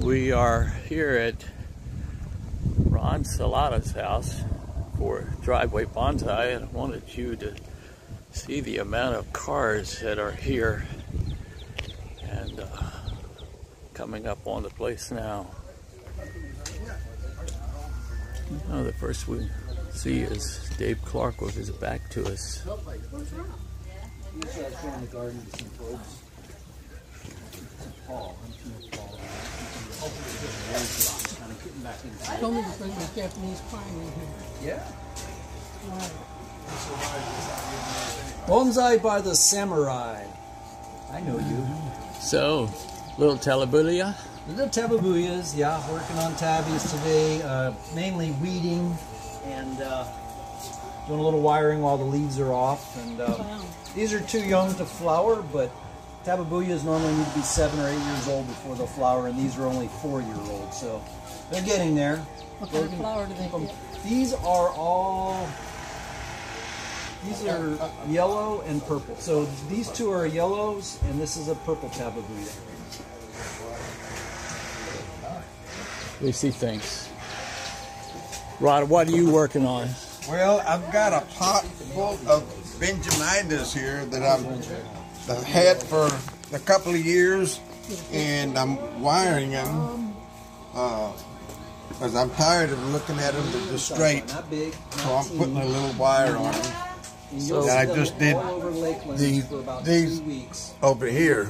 We are here at Ron Salada's house for Driveway Bonsai, and I wanted you to see the amount of cars that are here and coming up on the place now. The first we see is Dave Clark with his back to us. Told me to bring the Japanese pine in here. Yeah. Bonsai by the Samurai. I know you. So, little Tabebuia. Little Tababuyas, yeah, working on tabbies today, mainly weeding and doing a little wiring while the leaves are off. And these are too young to flower, but Tababuyas normally need to be 7 or 8 years old before they'll flower, and these are only 4-year-olds, so they're getting there. What kind of flower do they get? These are yellow and purple. So these two are yellows, and this is a purple Tababuia. We see things. Rod, what are you working on? Well, I've got a pot full of Benjaminas here that I've had for a couple of years, and I'm wiring them because I'm tired of looking at them just straight. So I'm putting a little wire on them. And I just did these over here.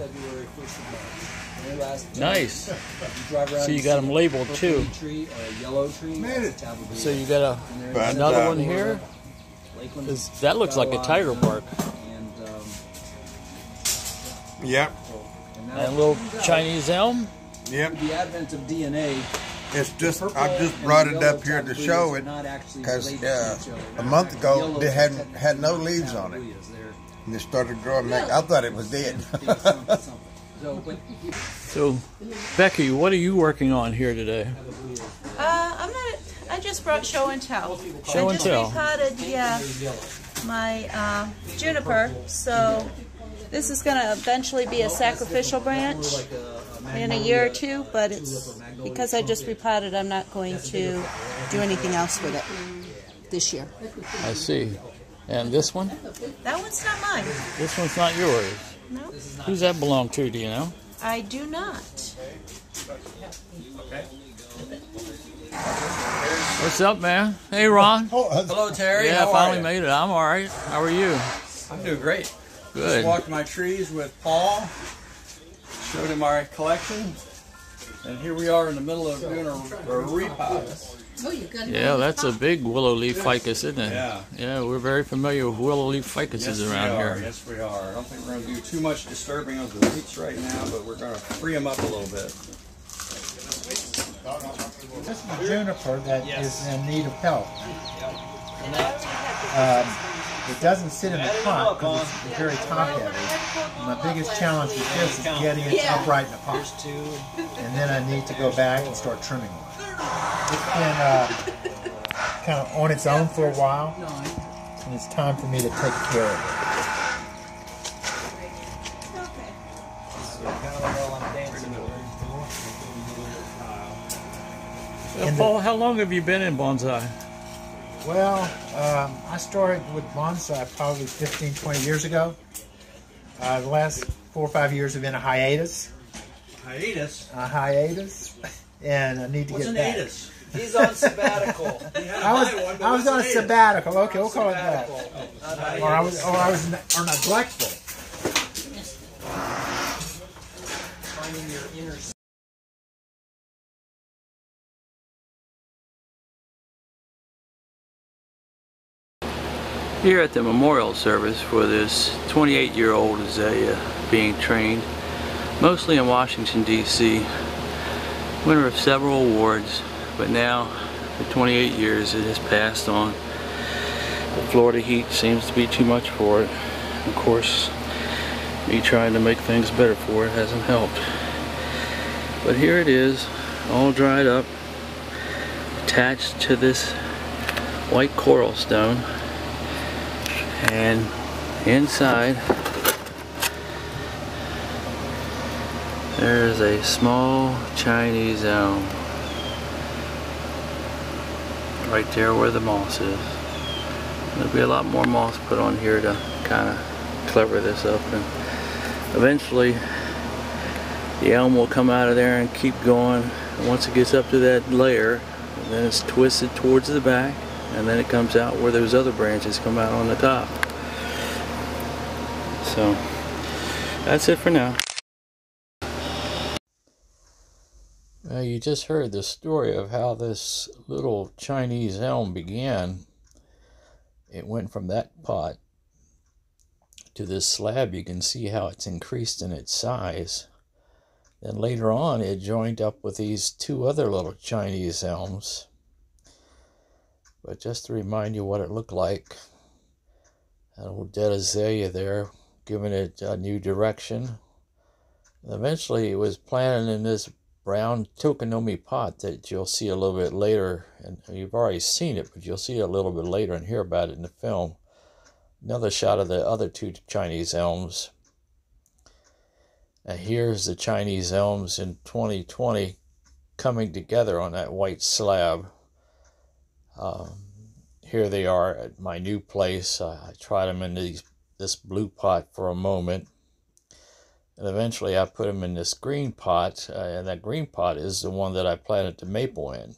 Nice. So you got them labeled too. So you got another one here. That looks like a tiger bark. Yep. And a little Chinese elm. Yep. The advent of DNA. It's just I just brought it up here to show it because a month ago they had no leaves on it, and they started growing back. I thought it was dead. So, Becky, what are you working on here today? I just brought show and tell. Show and tell. I just repotted, my juniper. So this is going to eventually be a sacrificial branch in a year or two, but it's because I just repotted, I'm not going to do anything else with it this year. I see. And this one? That one's not mine. This one's not yours? No. Who's that belong to, do you know? I do not. What's up, man? Hey, Ron. Hello, Terry. Yeah, How finally are you? made it. I'm all right. How are you? I'm doing great. Good. Just walked my trees with Paul. Showed him our collection. And here we are in the middle of doing a repot. Yeah, that's a big willow leaf ficus, isn't it? Yeah. Yeah, we're very familiar with willow leaf ficuses around here. Yes, we are. I don't think we're going to do too much disturbing of the roots right now, but we're going to free them up a little bit. This is juniper that is in need of help. It doesn't sit in the pot because it's very top heavy. My biggest challenge with this is getting it upright in the pot. And then I need to go back and start trimming it. It's been kind of on its own for a while, and it's time for me to take care of it. Paul, how long have you been in bonsai? Well, I started with bonsai probably 15, 20 years ago. The last 4 or 5 years have been a hiatus. Hiatus? A hiatus. And I need to get back. Hiatus? He's on sabbatical. I was on a sabbatical. Okay, we'll call it that. Or I was neglectful. Finding your inner. Here at the memorial service for this 28-year-old Azalea being trained, mostly in Washington, D.C., winner of several awards, but now for 28 years it has passed on. The Florida heat seems to be too much for it. Of course, me trying to make things better for it hasn't helped. But here it is, all dried up, attached to this white coral stone, and inside There's a small Chinese elm right there where the moss is. There'll be a lot more moss put on here to kind of cover this up, and eventually the elm will come out of there and keep going. And once it gets up to that layer, then it's twisted towards the back, and then it comes out where those other branches come out on the top. So that's it for now. You just heard the story of how this little Chinese elm began. It went from that pot to this slab. You can see how it's increased in its size. Then later on it joined up with these two other little Chinese elms. But just to remind you what it looked like, that old dead azalea there, giving it a new direction. And eventually it was planted in this brown Tokonomi pot that you'll see a little bit later, and you've already seen it, but you'll see it a little bit later and hear about it in the film. Another shot of the other two Chinese elms. And here's the Chinese elms in 2020 coming together on that white slab. Here they are at my new place. I tried them in this blue pot for a moment. And eventually I put them in this green pot, and that green pot is the one that I planted the maple in.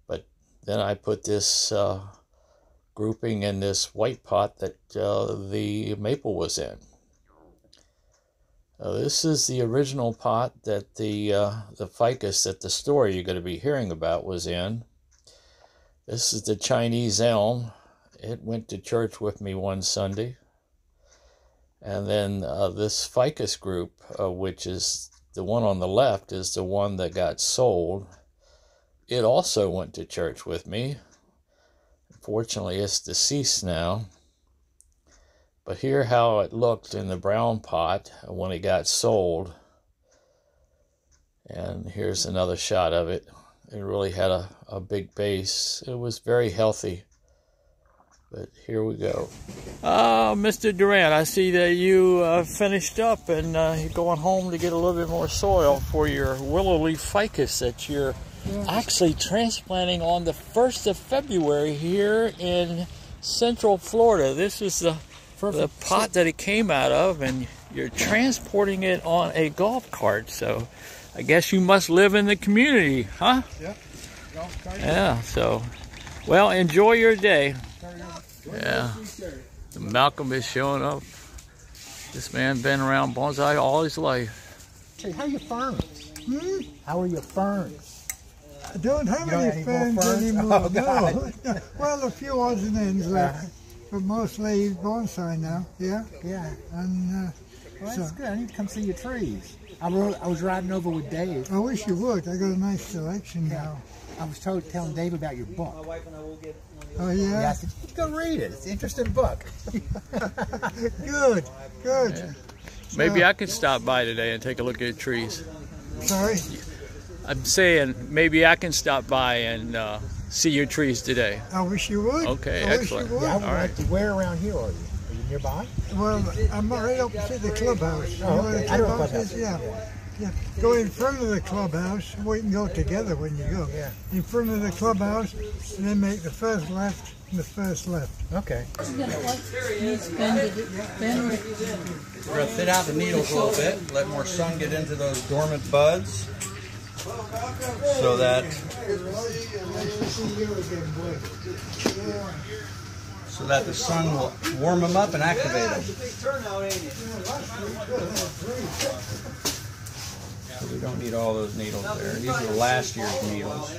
But then I put this grouping in this white pot that the maple was in. This is the original pot that the ficus that the story you're going to be hearing about was in. This is the Chinese elm. It went to church with me one Sunday. And then this ficus group, which is the one on the left, is the one that got sold. It also went to church with me. Fortunately, it's deceased now. But here how it looked in the brown pot when it got sold. And here's another shot of it. It really had a big base. It was very healthy. But here we go. Mr. Durant, I see that you finished up and you're going home to get a little bit more soil for your willow leaf ficus that you're actually transplanting on the 1st of February here in Central Florida. This is the pot that it came out of, and you're transporting it on a golf cart. So I guess you must live in the community, huh? Yep. Golf cart. Yeah, so, well, enjoy your day. Yeah, Malcolm is showing up. This man been around bonsai all his life. Hey, how are your ferns? How are your ferns? I don't have any ferns anymore. Oh, God. No. Well, a few odds and ends left, but mostly bonsai now. Yeah. Yeah. And well, that's good. I need to come see your trees. I was riding over with Dave. I wish you would. I got a nice selection now. I was telling Dave about your book. Oh, yeah? Yeah, I said, you go read it. It's an interesting book. Good, good. Yeah. Maybe I could stop by today and take a look at trees. Sorry? I'm saying maybe I can stop by and see your trees today. I wish you would. Okay, I excellent. Wish you would. Yeah, I would All like right. to. Where around here are you? Are you nearby? Well, I'm right opposite the clubhouse. You know where the I know clubhouse clubhouse. is? Yeah. Yeah. Go in front of the clubhouse. We can go together when you go. Yeah. In front of the clubhouse, and then make the first left and the first left. Okay. We're going to thin out the needles a little bit, let more sun get into those dormant buds, so that the sun will warm them up and activate them. So we don't need all those needles there. These are last year's needles.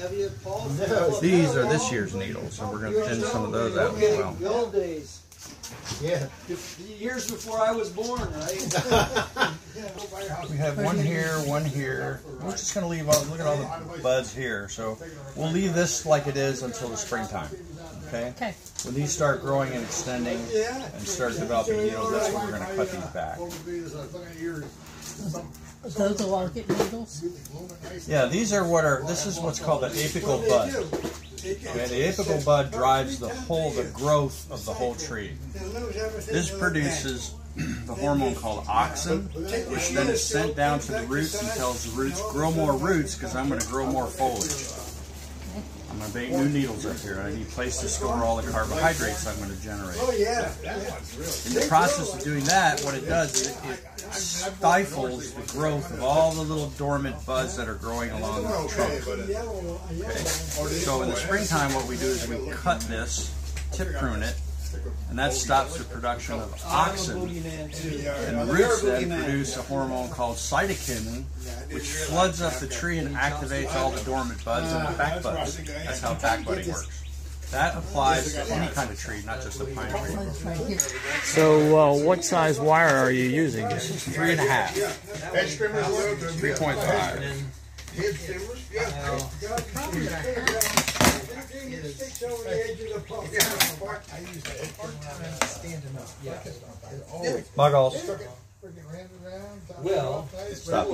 These are this year's needles, so we're going to thin some of those out as well. The old days. Yeah. Years before I was born, right? We have one here, one here. We're just going to leave all, look at all the buds here. So we'll leave this like it is until the springtime. Okay? Okay. When these start growing and extending and start developing needles, that's when we're going to cut these back. Those will all get needles? Yeah, these are this is what's called an apical bud. Okay, the apical bud drives the growth of the whole tree. This produces the hormone called auxin, which then is sent down to the roots and tells the roots, grow more roots because I'm going to grow more foliage. I'm going to make new needles up here. I need a place to store all the carbohydrates I'm going to generate. In the process of doing that, what it does is it stifles the growth of all the little dormant buds that are growing along the trunk. Okay. So in the springtime, what we do is we cut this, tip prune it, and that stops the production of auxin. And the roots then produce a hormone called cytokinin, which floods up the tree and activates all the dormant buds and the back buds. That's how backbudding works. That applies to any kind of tree, not just a pine tree. So what size wire are you using? This is 3.5. 3.5. Muggles. Well, Stop it.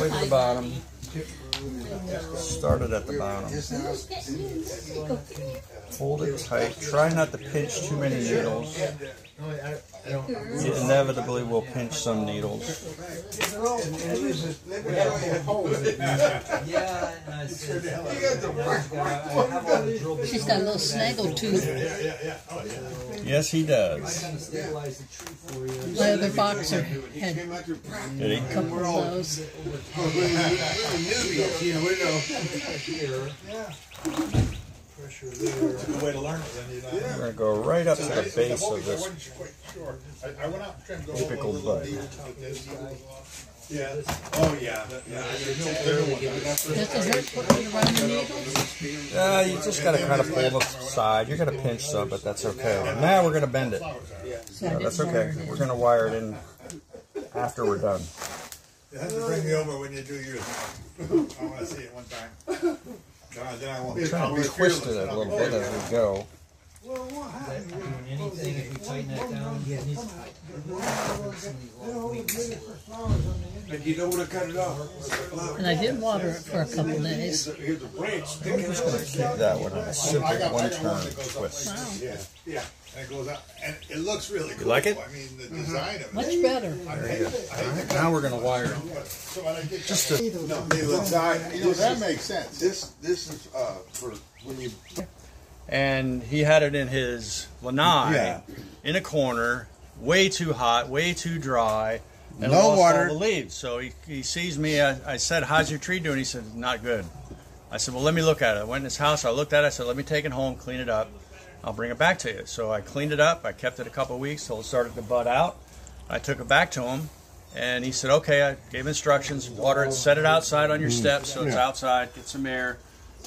Way to the bottom. Started at the bottom. Hold it tight. Try not to pinch too many needles. You inevitably will pinch some needles. She's got a little snaggle tooth. Yes, he does. My other boxer had Did he? a couple of those. We're going to go right up to the base of this typical bud. Yeah. Oh yeah. Does it hurt putting it around the needles? You just got to kind of pull the side. You're going to pinch some, but that's okay. Now we're going to bend it. Yeah, that's okay. We're going to wire it in after we're done. You have to bring me over when you do yours. I want to see it one time. Then I won't. I'm trying to twist it a little bit as we go. anything, if we tighten that down, yeah, it needs to And you don't want to cut it off. And I did water it for a couple days. Here's a branch. I'm just going to keep that one on a simple one-turn twist. Wow. Yeah. And it goes out, and it looks really cool. You like it? I mean, the design of it. Much better. There you go. All right, now we're going to wire it. Just to... No, the design. You know, that makes sense. This is for when you... And he had it in his lanai, in a corner, way too hot, way too dry, and no lost water. all the leaves. So he sees me. I said, "How's your tree doing?" He said, "Not good." I said, "Well, let me look at it." I went in his house. I looked at it. I said, "Let me take it home, clean it up. I'll bring it back to you." So I cleaned it up. I kept it a couple of weeks till it started to bud out. I took it back to him, and he said, "Okay." I gave instructions: water it, set it outside on your steps so it's outside, get some air.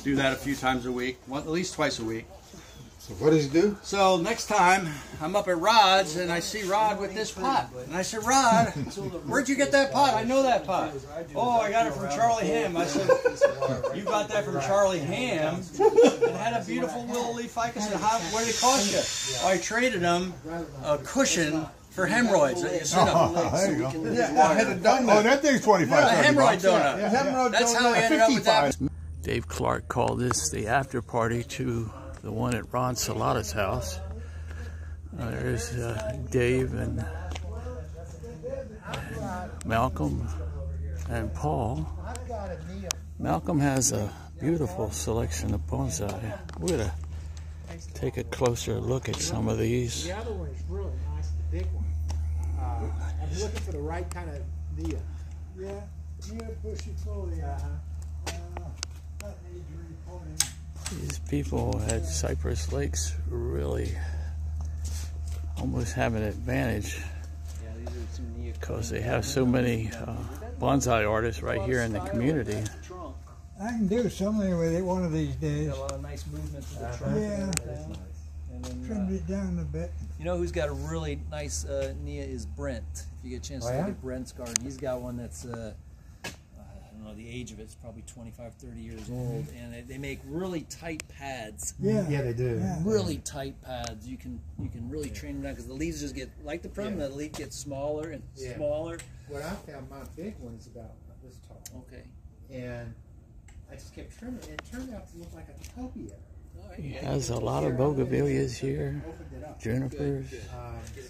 Do that a few times a week, at least twice a week. So what does he do? So next time I'm up at Rod's and I see Rod with this pot. And I said, "Rod, where'd you get that pot?" "I know that pot." "Oh, I got it from Charlie Ham." I said, "You got that from Charlie Ham?" It had a beautiful willow leaf ficus. I said, "What did it cost you?" "Oh, I traded him a cushion for hemorrhoids that you see on the legs." There you go. Yeah, I had a donut. Oh, that thing's 25. A hemorrhoid donut. That's how we ended up with that. Dave Clark called this the after party to the one at Ron Salata's house. There's Dave and Malcolm and Paul. Malcolm has a beautiful selection of bonsai. We're going to take a closer look at some of these. The other one's really nice, the big one. I'm looking for the right kind of Nia. Yeah, Nia bushy folia. These people at Cypress Lakes really almost have an advantage because they have so many bonsai artists right here in the community. I can do something with it one of these days. got a lot of nice movement to the trunk. Yeah. And then, Trimmed it down a bit. you know who's got a really nice Nia is Brent. If you get a chance to look at Brent's garden, he's got one that's I don't know, the age of it's probably 25, 30 years old, and they make really tight pads. Yeah, they do. Yeah. Really tight pads. You can really train them down because the leaves just get like the prum. The leaf gets smaller and smaller. What I found, my big one is about this tall. Okay. And I just kept trimming it. It turned out to look like a topiary. He has a lot of bougainvilleas here, junipers,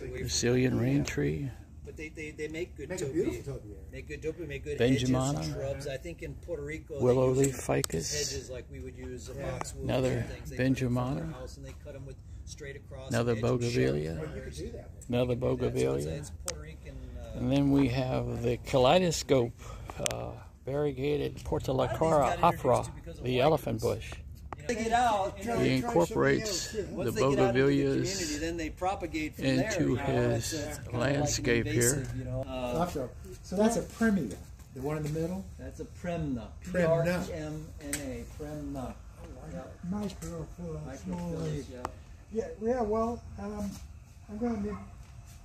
Brazilian rain tree. But they make good Make a topiary. beautiful topiary. Make good topiary, make good Benjamina. hedges and shrubs. I think in Puerto Rico, they Willow use leaf ficus. hedges like we would use a boxwood. Another and things. They put in front of Benjamina. their house and they cut them with straight across. Another an edge and bougainvillea. shove You could do that. Another It's bougainvillea. Puerto Rican. And then we have the kaleidoscope, variegated Portulacara afra, the elephant bush. They get out. He incorporates the Once they get out into the community, bougainvilleas then they propagate from into there. his It's kinda landscape like an here. invasive, you know. So that's a Premia, the one in the middle. That's a Premna. Premna. P-R-E-M-N-A. Premna. Yeah. Microphylla, small Microphyllus, leaf. yeah. Yeah, well, I'm going to,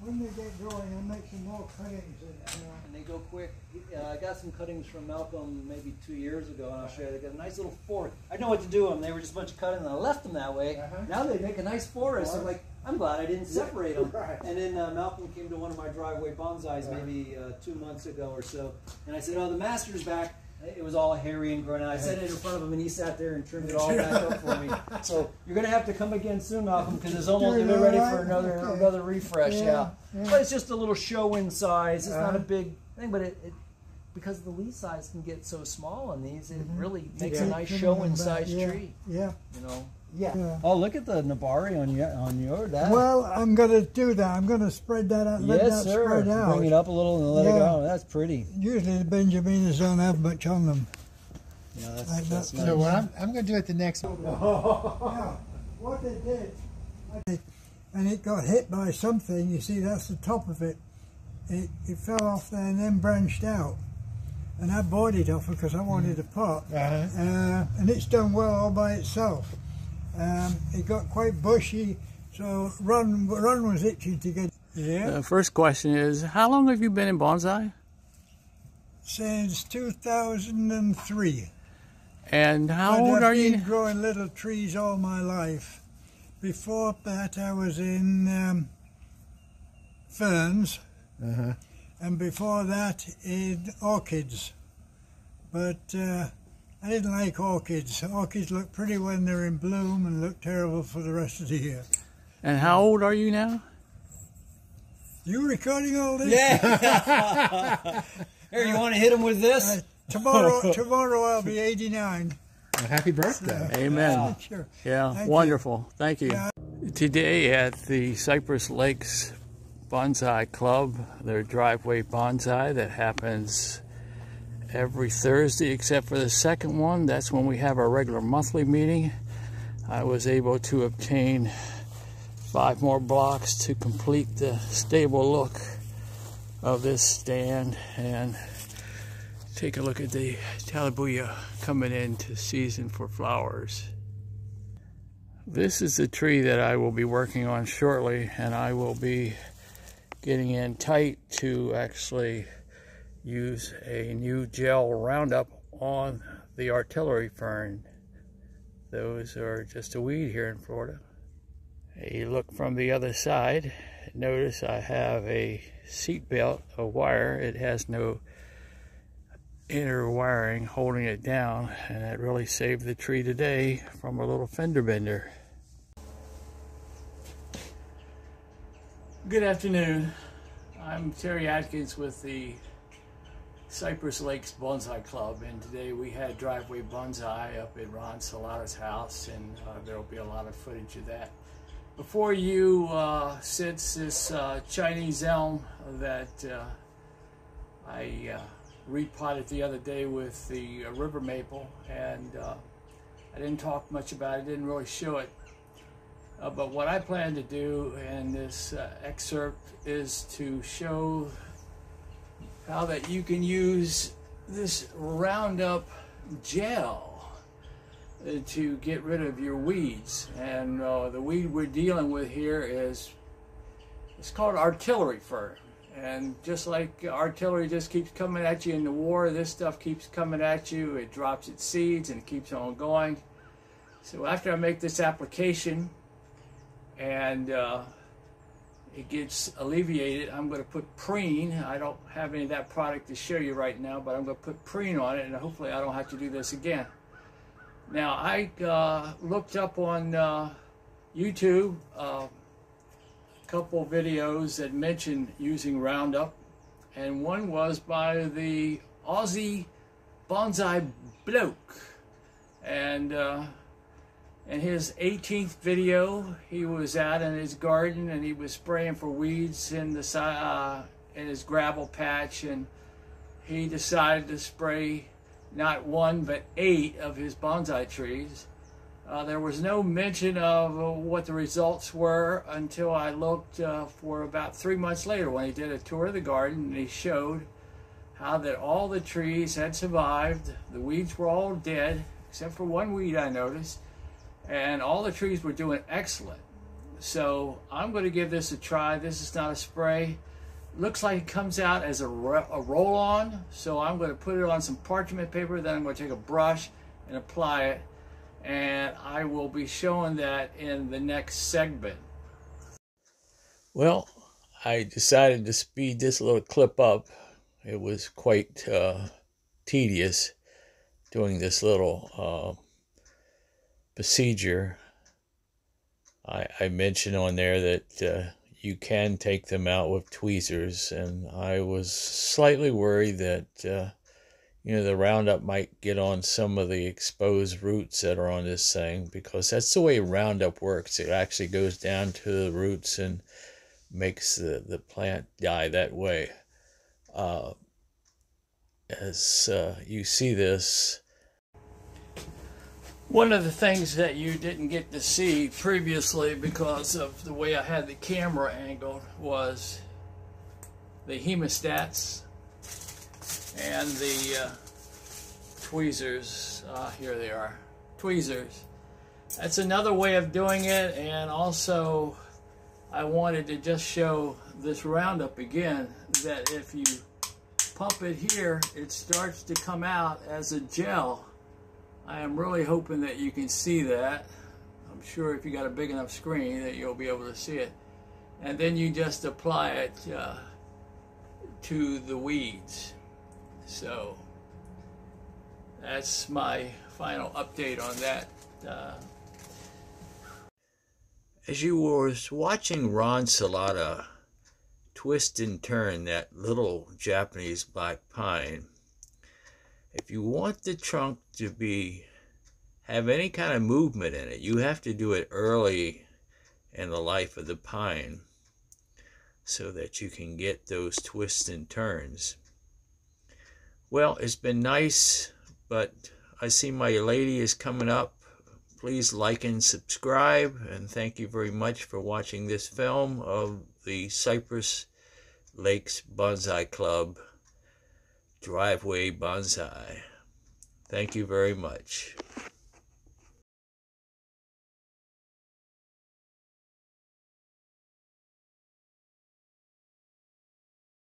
when they get going, I'll make some more cuttings. And they go quick. I got some cuttings from Malcolm maybe 2 years ago, and I'll show you. They got a nice little forest. I know what to do with them. They were just a bunch of cuttings, and I left them that way. Now they make a nice forest. I'm like, I'm glad I didn't separate them. Right. And then Malcolm came to one of my driveway bonsais maybe 2 months ago or so, and I said, "Oh, the master's back." It was all hairy and grown out. I set it in front of him, and he sat there and trimmed it all back up for me. So you're going to have to come again soon, Malcolm, because it's almost we're ready for another refresh. Yeah. But it's just a little show in size. It's not a big thing, but it because the leaf size can get so small on these, it really makes a nice show in size tree. Yeah. You know. Yeah. Oh, look at the Nabari on your that. Well, I'm going to do that. I'm going to spread that out. Let that spread out. Bring it up a little and let it go. That's pretty. Usually the Benjaminas don't have much on them. Yeah, that's Like nice. So what I'm going to do at the next one. Yeah. What they did, and it got hit by something. You see, that's the top of it. It fell off there and then branched out. And I bought it off because I wanted a pot. And it's done well all by itself. It got quite bushy, so Ron was itching to get. Yeah. The first question is, how long have you been in bonsai? Since 2003. And how old are you? I've been growing little trees all my life. Before that, I was in ferns, and before that, in orchids. But I didn't like orchids. Orchids look pretty when they're in bloom and look terrible for the rest of the year. And how old are you now? You recording all this? Yeah. Here, you want to hit him with this? Tomorrow I'll be 89. Well, happy birthday. Amen. Sure. Yeah, Thank wonderful. Thank you. Yeah. Today at the Cypress Lakes Bonsai Club, their driveway bonsai that happens every Thursday except for the second one. That's when we have our regular monthly meeting. I was able to obtain 5 more blocks to complete the stable look of this stand, and take a look at the Talabuya coming into season for flowers. This is the tree that I will be working on shortly, and I will be getting in tight to actually use a new gel Roundup on the artillery fern. Those are just a weed here in Florida. A look from the other side. Notice I have a seat belt, a wire. It has no inner wiring holding it down, and that really saved the tree today from a little fender bender. Good afternoon. I'm Terry Atkins with the Cypress Lakes Bonsai Club, and today we had driveway bonsai up at Ron Salada's house, and there will be a lot of footage of that. Before you sits this Chinese elm that I repotted the other day with the river maple, and I didn't talk much about it, didn't really show it. But what I plan to do in this excerpt is to show how that you can use this Roundup gel to get rid of your weeds. And the weed we're dealing with here is, it's called artillery fern. And just like artillery just keeps coming at you in the war, this stuff keeps coming at you. It drops its seeds and keeps on going. So after I make this application and it gets alleviated, I'm going to put Preen. I don't have any of that product to show you right now, but I'm going to put Preen on it, and hopefully I don't have to do this again. Now, I looked up on YouTube a couple videos that mentioned using Roundup, and one was by the Aussie Bonsai Bloke. And in his 18th video, he was out in his garden and he was spraying for weeds in his gravel patch, and he decided to spray not 1 but 8 of his bonsai trees. There was no mention of what the results were until I looked for about 3 months later when he did a tour of the garden, and he showed how that all the trees had survived. The weeds were all dead, except for one weed I noticed, and all the trees were doing excellent. So I'm going to give this a try. This is not a spray. Looks like it comes out as a roll-on, so I'm going to put it on some parchment paper, then I'm going to take a brush and apply it, and I will be showing that in the next segment. Well, I decided to speed this little clip up. It was quite tedious doing this little procedure. I mentioned on there that you can take them out with tweezers, and I was slightly worried that the Roundup might get on some of the exposed roots that are on this thing, because that's the way Roundup works. It actually goes down to the roots and makes the plant die that way. As you see this, one of the things that you didn't get to see previously because of the way I had the camera angled was the hemostats and the tweezers. Here they are, tweezers. That's another way of doing it, and also I wanted to just show this Roundup again, that if you pump it here, it starts to come out as a gel. I am really hoping that you can see that. I'm sure if you got a big enough screen that you'll be able to see it. And then you just apply it to the weeds. So that's my final update on that. As you was watching Ron Salata twist and turn that little Japanese black pine, if you want the trunk to have any kind of movement in it, you have to do it early in the life of the pine so that you can get those twists and turns. Well, it's been nice, but I see my lady is coming up. Please like and subscribe, and thank you very much for watching this film of the Cypress Lakes Bonsai Club Driveway Bonsai. Thank you very much.